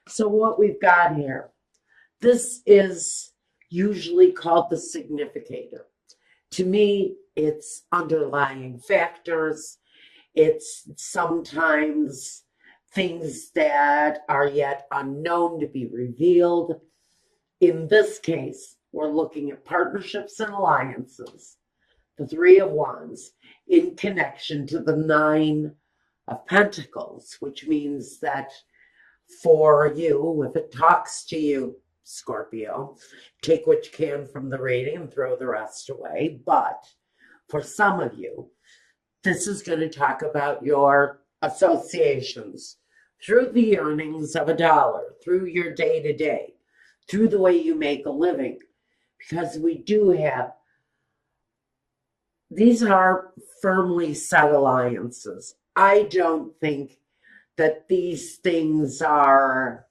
So what we've got here, this is usually called the significator. To me, it's underlying factors. It's sometimes things that are yet unknown to be revealed. In this case, we're looking at partnerships and alliances, the Three of Wands, in connection to the Nine of Pentacles, which means that for you, if it talks to you, Scorpio, take what you can from the reading and throw the rest away. But for some of you, this is going to talk about your associations through the earnings of a dollar, through your day to day, through the way you make a living. Because we do have, these are firmly set alliances. I don't think that these things are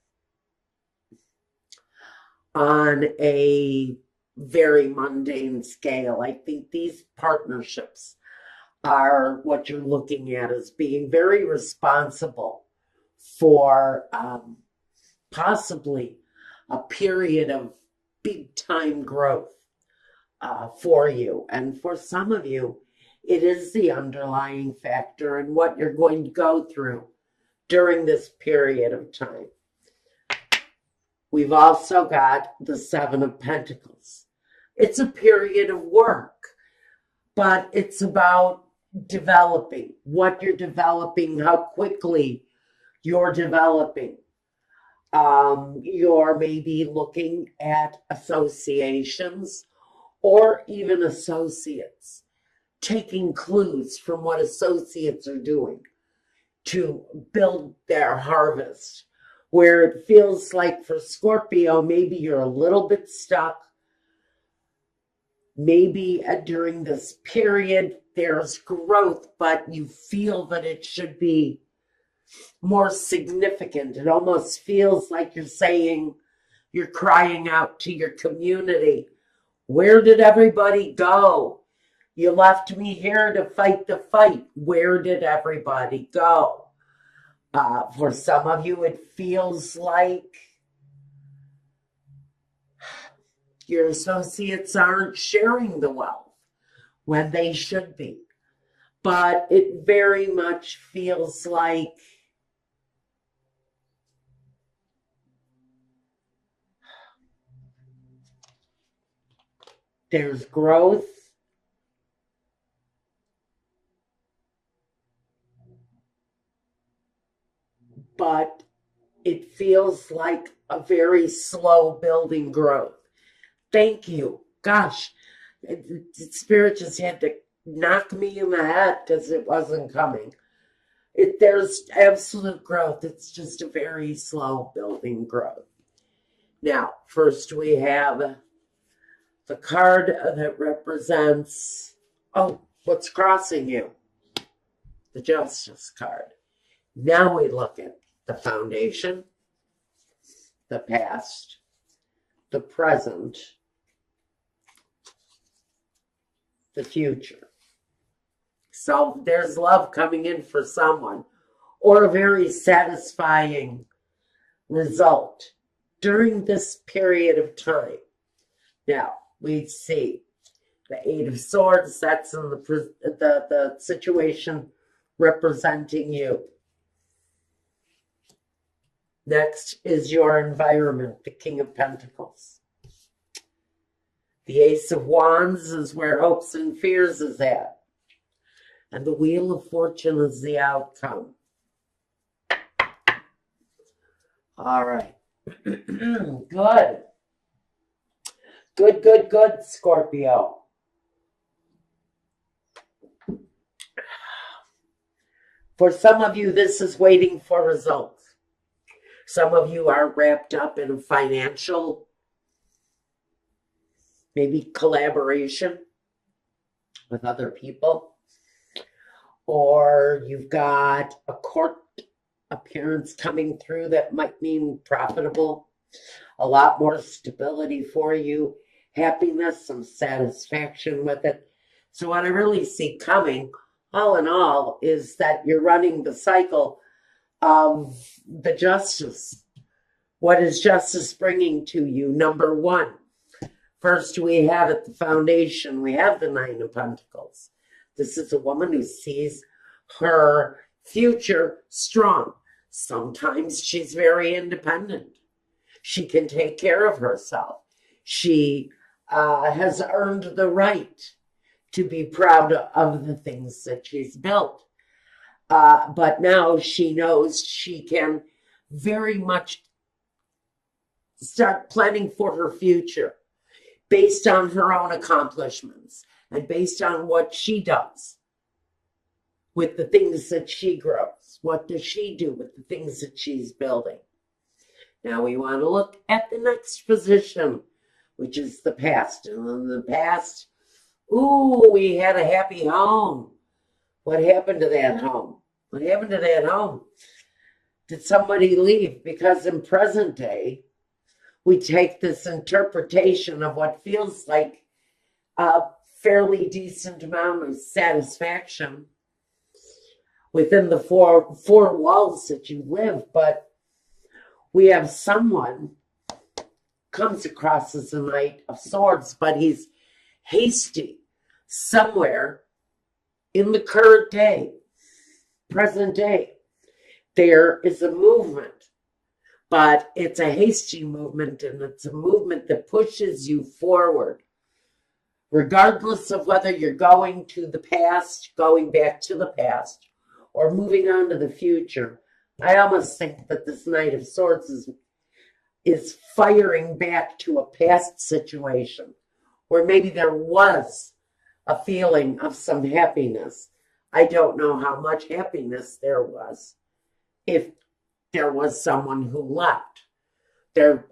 on a very mundane scale. I think these partnerships are what you're looking at as being very responsible for possibly a period of big time growth for you. And for some of you, it is the underlying factor in what you're going to go through during this period of time. We've also got the Seven of Pentacles. It's a period of work, but it's about developing what you're developing, how quickly you're developing. You're maybe looking at associations or even associates, taking clues from what associates are doing to build their harvest, where it feels like for Scorpio, maybe you're a little bit stuck. Maybe during this period, there's growth, but you feel that it should be more significant. It almost feels like you're saying, you're crying out to your community, where did everybody go? You left me here to fight the fight. Where did everybody go? For some of you, it feels like your associates aren't sharing the wealth when they should be. But it very much feels like there's growth, but it feels like a very slow building growth. Thank you. Gosh, Spirit just had to knock me in the head because it wasn't coming. There's absolute growth. It's just a very slow building growth. Now, first we have the card that represents, what's crossing you? The Justice card. Now we look at the foundation, the past, the present, the future. So there's love coming in for someone, or a very satisfying result during this period of time. Now, we see the Eight of Swords, that's in the situation representing you. Next is your environment, the King of Pentacles. The Ace of Wands is where hopes and fears is at. And the Wheel of Fortune is the outcome. All right. Good. Good, Scorpio. For some of you, this is waiting for results. Some of you are wrapped up in a financial, maybe collaboration with other people. Or you've got a court appearance coming through that might mean profitable, a lot more stability for you, happiness, some satisfaction with it. So what I really see coming, all in all, is that you're running the cycle of the Justice, What is justice bringing to you? Number one, first we have at the foundation, we have the Nine of Pentacles. This is a woman who sees her future strong. Sometimes she's very independent. She can take care of herself. She has earned the right to be proud of the things that she's built. But now she knows she can very much start planning for her future based on her own accomplishments and based on what she does with the things that she grows. What does she do with the things that she's building? Now we want to look at the next position, which is the past. And in the past, ooh, we had a happy home. What happened to that home? What happened to that home? Did somebody leave? Because in present day, we take this interpretation of what feels like a fairly decent amount of satisfaction within the four walls that you live, but we have someone comes across as a Knight of Swords, but he's hasty somewhere in the current day, present day. There is a movement, but it's a hasty movement, and it's a movement that pushes you forward, regardless of whether you're going to the past, going back to the past, or moving on to the future. I almost think that this Knight of Swords is firing back to a past situation where maybe there was a feeling of some happiness. I don't know how much happiness there was if there was someone who left.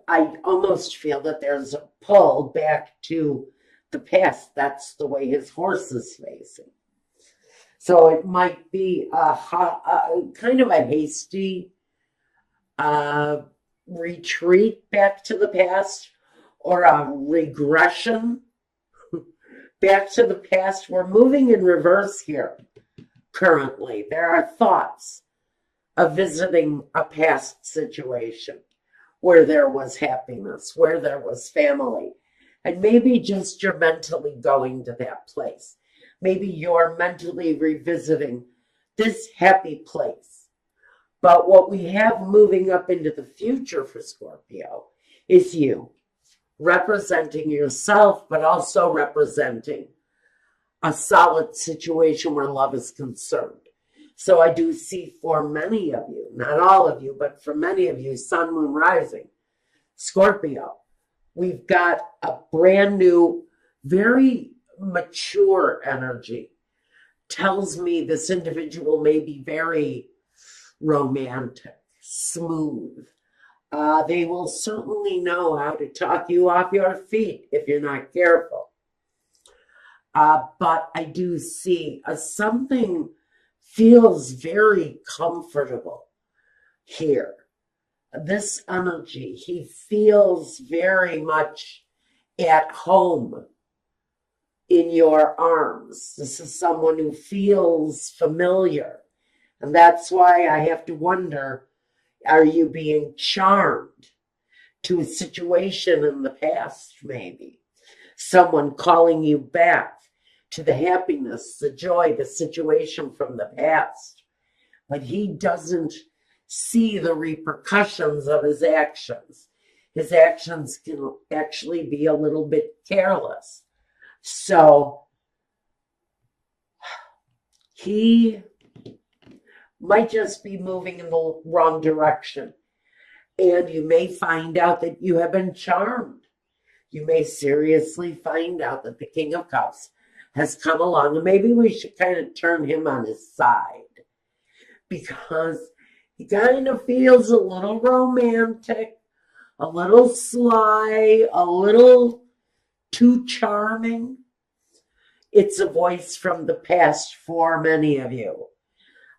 I almost feel that there's a pull back to the past. That's the way his horse is facing. So it might be a kind of a hasty retreat back to the past, or a regression back to the past. We're moving in reverse here currently. There are thoughts of visiting a past situation where there was happiness, where there was family, and maybe just you're mentally going to that place. Maybe you're mentally revisiting this happy place. But what we have moving up into the future for Scorpio is you representing yourself, but also representing a solid situation where love is concerned. So I do see for many of you, not all of you, but for many of you, Sun, Moon, Rising, Scorpio, we've got a brand new, very mature energy. Tells me this individual may be very romantic, smooth. They will certainly know how to talk you off your feet if you're not careful. But I do see something feels very comfortable here. This energy, he feels very much at home in your arms. This is someone who feels familiar. And that's why I have to wonder, are you being charmed to a situation in the past, maybe? Someone calling you back to the happiness, the joy, the situation from the past. But he doesn't see the repercussions of his actions. His actions can actually be a little bit careless. So he might just be moving in the wrong direction. And you may find out that you have been charmed. You may seriously find out that the King of Cups has come along, and maybe we should kind of turn him on his side, because he kind of feels a little romantic, a little sly, a little too charming. It's a voice from the past for many of you.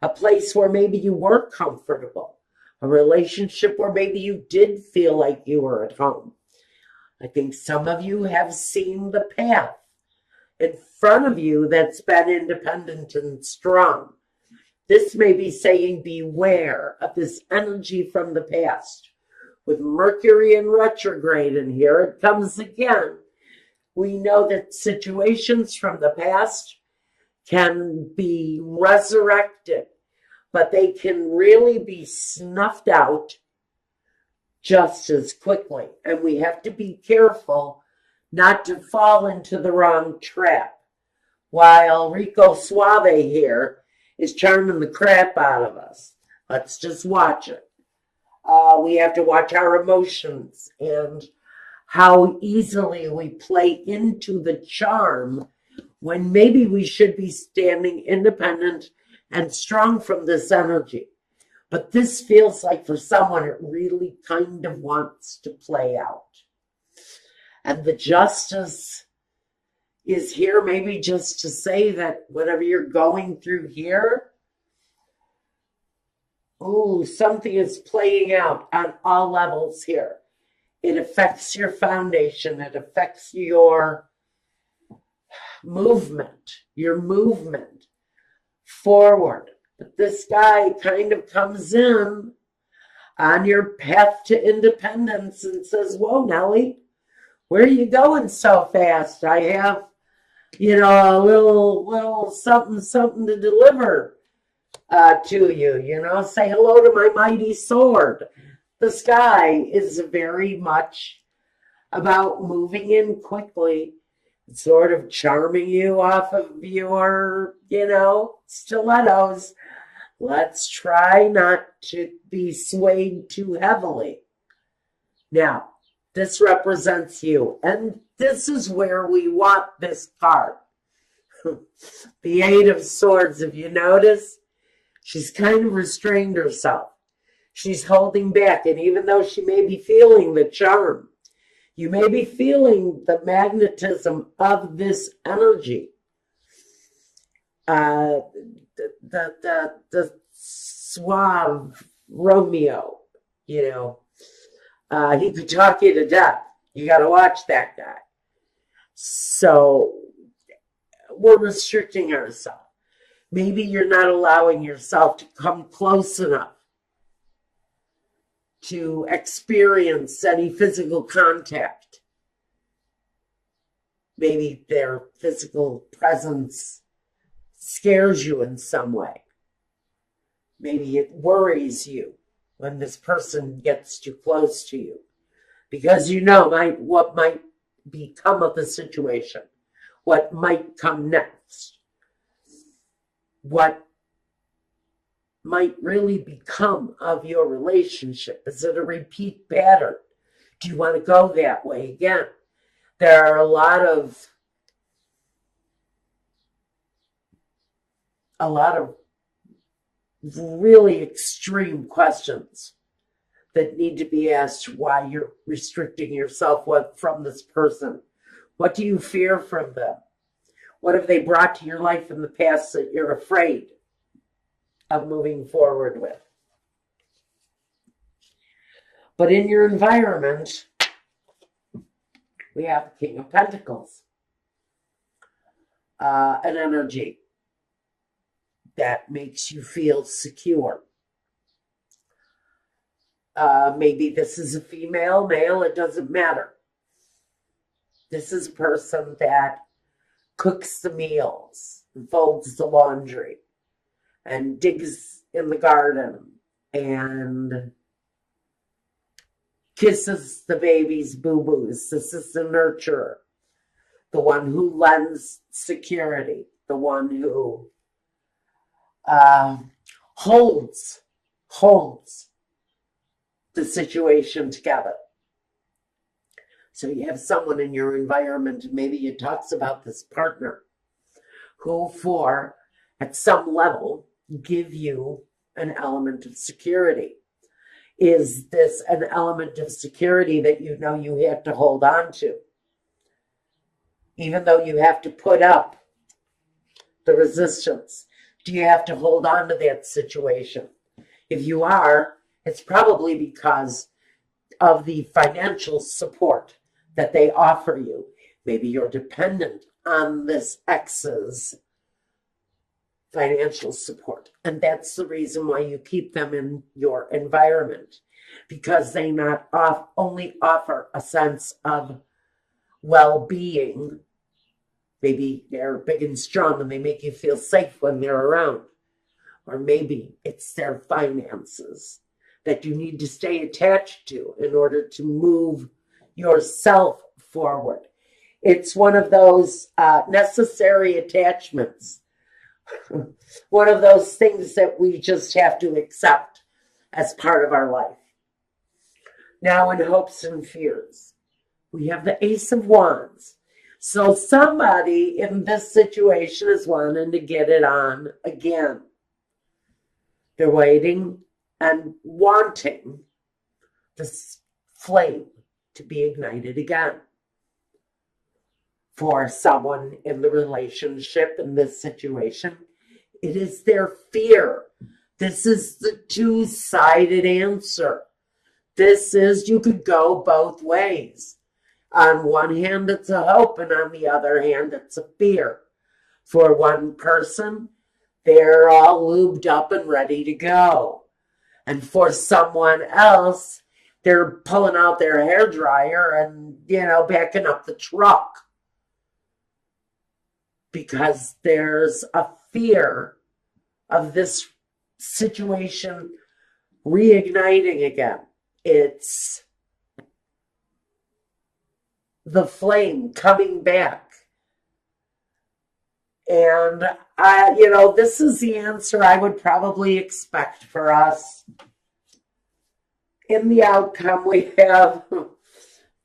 A place where maybe you were comfortable. A relationship where maybe you did feel like you were at home. I think some of you have seen the path in front of you that's been independent and strong. This may be saying beware of this energy from the past With Mercury in retrograde, and here it comes again. We know that situations from the past can be resurrected, but they can really be snuffed out just as quickly. And we have to be careful not to fall into the wrong trap. While Rico Suave here is charming the crap out of us. Let's just watch it. We have to watch our emotions and how easily we play into the charm when maybe we should be standing independent and strong from this energy. But this feels like for someone it really kind of wants to play out. And the justice is here maybe just to say that whatever you're going through here, something is playing out on all levels here. It affects your foundation. It affects your movement forward. But this guy kind of comes in on your path to independence and says, whoa, Nellie, where are you going so fast? I have, a little something to deliver to you, say hello to my mighty sword. The sky is very much about moving in quickly, sort of charming you off of your, stilettos. Let's try not to be swayed too heavily. Now, this represents you, and this is where we want this card. The Eight of Swords, if you notice, she's kind of restrained herself. She's holding back, and even though she may be feeling the charm, you may be feeling the magnetism of this energy. The suave Romeo, he could talk you to death. You got to watch that guy. So we're restricting ourselves. Maybe you're not allowing yourself to come close enough to experience any physical contact. Maybe their physical presence scares you in some way. Maybe it worries you when this person gets too close to you, because what might become of the situation, what might come next, what might really become of your relationship. Is it a repeat pattern? Do you want to go that way again? There are a lot of really extreme questions that need to be asked why you're restricting yourself from this person. What do you fear from them? What have they brought to your life in the past that you're afraid of moving forward with? But in your environment, we have the King of Pentacles, an energy that makes you feel secure. Maybe this is a female, male, it doesn't matter. This is a person that cooks the meals, and folds the laundry, and digs in the garden, and kisses the baby's boo-boos. This is the nurturer, the one who lends security, the one who holds the situation together. So you have someone in your environment, maybe it talks about this partner, who at some level, give you an element of security. Is this an element of security that you have to hold on to? Even though you have to put up the resistance, do you have to hold on to that situation? If you are, it's probably because of the financial support that they offer you. Maybe you're dependent on this ex's financial support, and that's the reason why you keep them in your environment. because they not only offer a sense of well-being. Maybe they're big and strong and they make you feel safe when they're around. Or maybe it's their finances that you need to stay attached to in order to move yourself forward. It's one of those necessary attachments, one of those things that we just have to accept as part of our life. Now, in hopes and fears, we have the Ace of Wands. So somebody in this situation is wanting to get it on again. They're waiting and wanting this flame to be ignited again. For someone in the relationship in this situation, it is their fear. This is the two-sided answer. This is, you could go both ways. On one hand, it's a hope, and on the other hand, it's a fear. For one person, they're all lubed up and ready to go. And for someone else, they're pulling out their hairdryer and, backing up the truck. Because there's a fear of this situation reigniting again. It's the flame coming back. And this is the answer I would probably expect for us. In the outcome, we have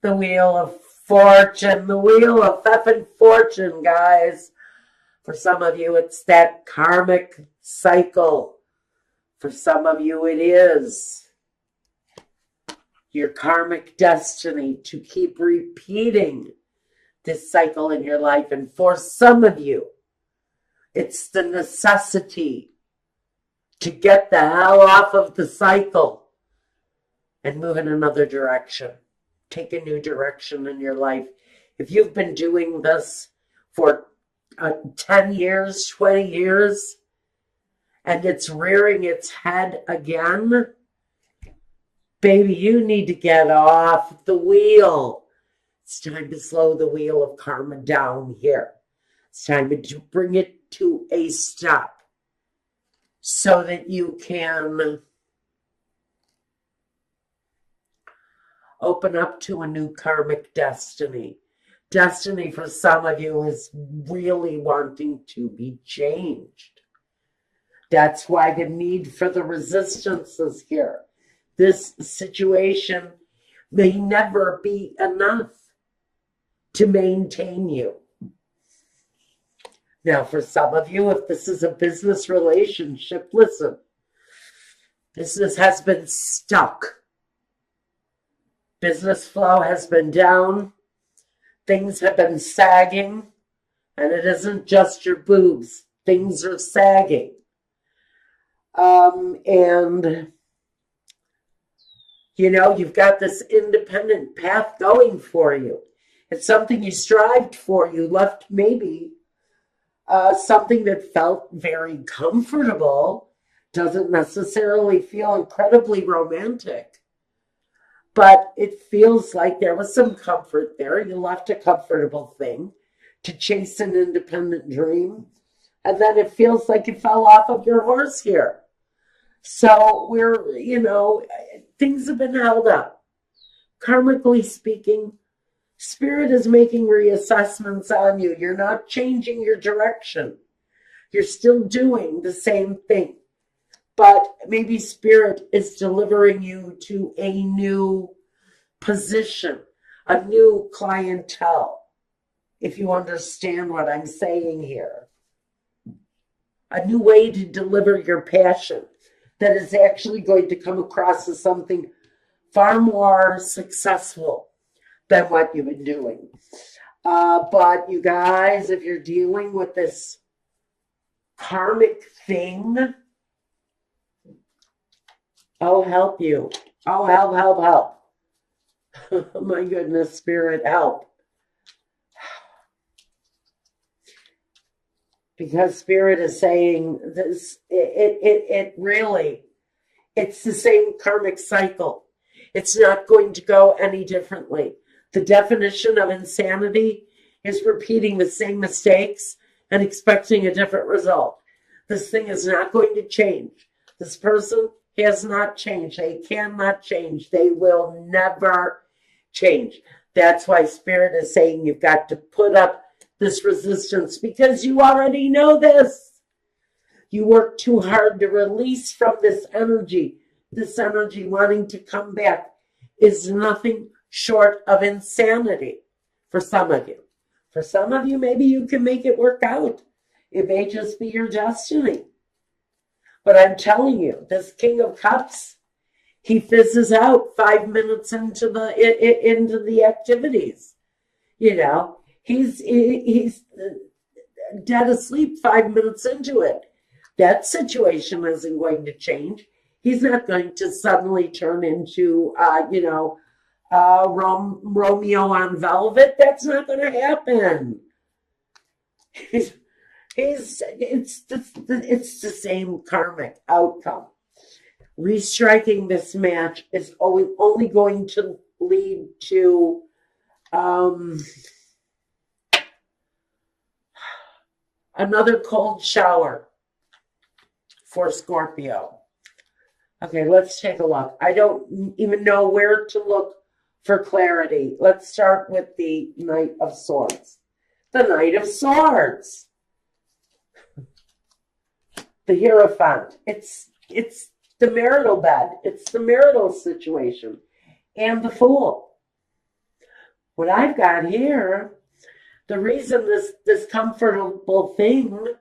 the Wheel of Fortune, the Wheel of effing Fortune, guys. For some of you, it's that karmic cycle. For some of you, it is your karmic destiny to keep repeating this cycle in your life. And for some of you, it's the necessity to get the hell off of the cycle and move in another direction. Take a new direction in your life. If you've been doing this for 10 years, 20 years, and it's rearing its head again, baby, you need to get off the wheel. It's time to slow the wheel of karma down here. It's time to bring it to a stop so that you can open up to a new karmic destiny. Destiny for some of you is really wanting to be changed. That's why the need for the resistance is here. This situation may never be enough to maintain you. Now, for some of you, if this is a business relationship, listen, business has been stuck. Business flow has been down. Things have been sagging. And it isn't just your boobs. Things are sagging. You've got this independent path going for you. It's something you strived for. You left maybe something that felt very comfortable. Doesn't necessarily feel incredibly romantic. But it feels like there was some comfort there. You left a comfortable thing to chase an independent dream. And then it feels like you fell off of your horse here. So things have been held up. Karmically speaking, Spirit is making reassessments on you. You're not changing your direction. You're still doing the same thing. But maybe Spirit is delivering you to a new position, a new clientele, if you understand what I'm saying here. A new way to deliver your passion that is actually going to come across as something far more successful than what you've been doing. But you guys, if you're dealing with this karmic thing, oh, help you. Oh, help. Oh, my goodness, Spirit, help. Because Spirit is saying this, it really, it's the same karmic cycle. It's not going to go any differently. The definition of insanity is repeating the same mistakes and expecting a different result. This thing is not going to change. This person has not changed. They cannot change. They will never change. That's why Spirit is saying you've got to put up this resistance because you already know this. You work too hard to release from this energy. This energy wanting to come back is nothing short of insanity for some of you. For some of you, maybe you can make it work out. It may just be your destiny. But I'm telling you, this King of Cups, he fizzes out 5 minutes into the activities. You know, he's dead asleep 5 minutes into it. That situation isn't going to change. He's not going to suddenly turn into, Romeo on Velvet. That's not going to happen. It's the same karmic outcome. Restriking this match is only going to lead to another cold shower for Scorpio. Okay, let's take a look. I don't even know where to look for clarity. Let's start with the Knight of Swords. The Knight of Swords. The Hierophant. It's the marital bed. It's the marital situation. And the Fool. What I've got here, the reason this comfortable thing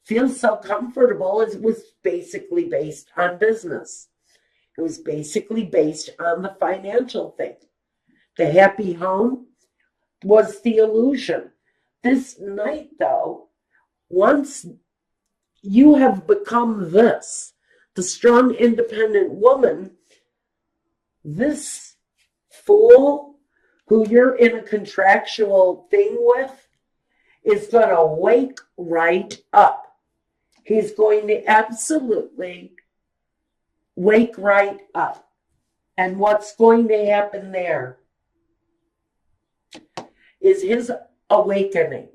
feels so comfortable is it was basically based on business. It was basically based on the financial thing. The happy home was the illusion. This night, though, once you have become this, the strong, independent woman, this Fool who you're in a contractual thing with is going to wake right up. He's going to absolutely wake right up. And what's going to happen there is his awakening.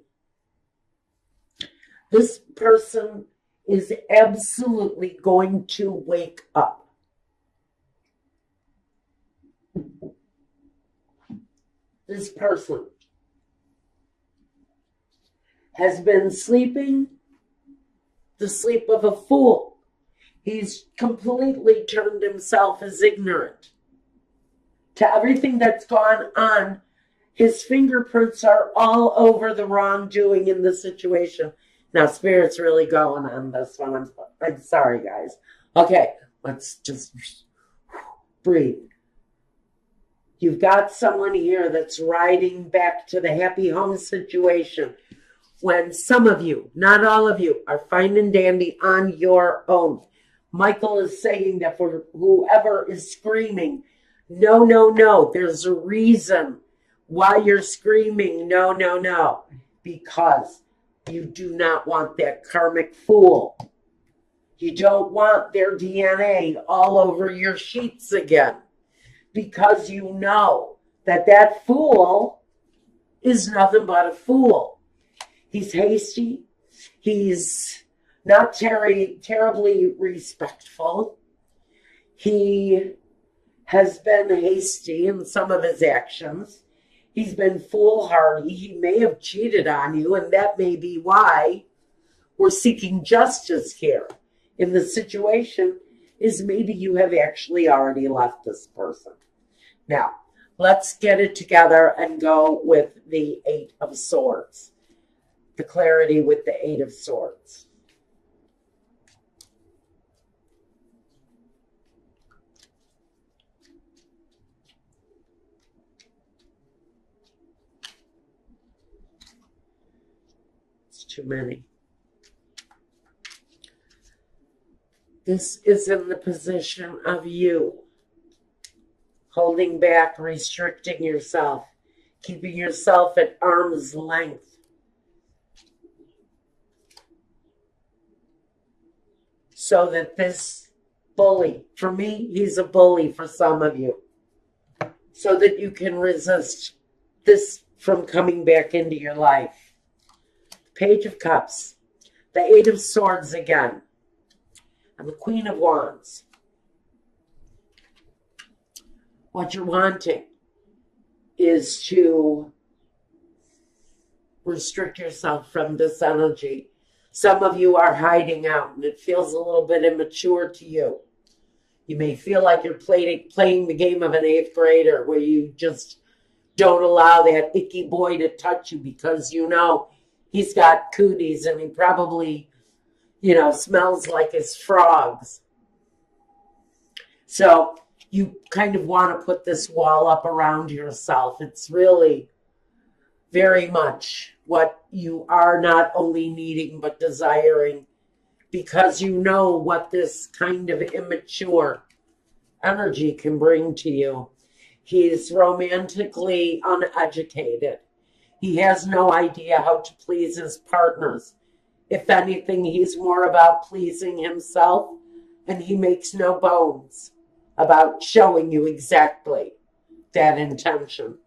This person is absolutely going to wake up. This person has been sleeping the sleep of a fool. He's completely turned himself as ignorant to everything that's gone on. His fingerprints are all over the wrongdoing in the situation. Now, Spirit's really going on this one. I'm sorry, guys. Okay, let's just breathe. You've got someone here that's riding back to the happy home situation when some of you, not all of you, are fine and dandy on your own. Michael is saying that for whoever is screaming, no, no, no, there's a reason why you're screaming, no, no, no, because you do not want that karmic fool. You don't want their DNA all over your sheets again, because you know that that fool is nothing but a fool. He's hasty. He's not terribly respectful. He has been hasty in some of his actions. He's been foolhardy. He may have cheated on you, and that may be why we're seeking justice here. In the situation is maybe you have actually already left this person. Now, let's get it together and go with the Eight of Swords. The clarity with the Eight of Swords. It's too many. This is in the position of you holding back, restricting yourself, keeping yourself at arm's length. So that this Bully. For me, he's a bully for some of you. So that you can resist this from coming back into your life. Page of Cups. The Eight of Swords again. And the Queen of Wands. What you're wanting is to restrict yourself from this energy. Some of you are hiding out and it feels a little bit immature to you. You may feel like you're playing the game of an 8th grader where you just don't allow that icky boy to touch you because you know he's got cooties and he probably, smells like his frogs. So you kind of want to put this wall up around yourself. It's really very much what you are not only needing but desiring, because you know what this kind of immature energy can bring to you. He's romantically uneducated. He has no idea how to please his partners. If anything, he's more about pleasing himself, and he makes no bones about showing you exactly that intention.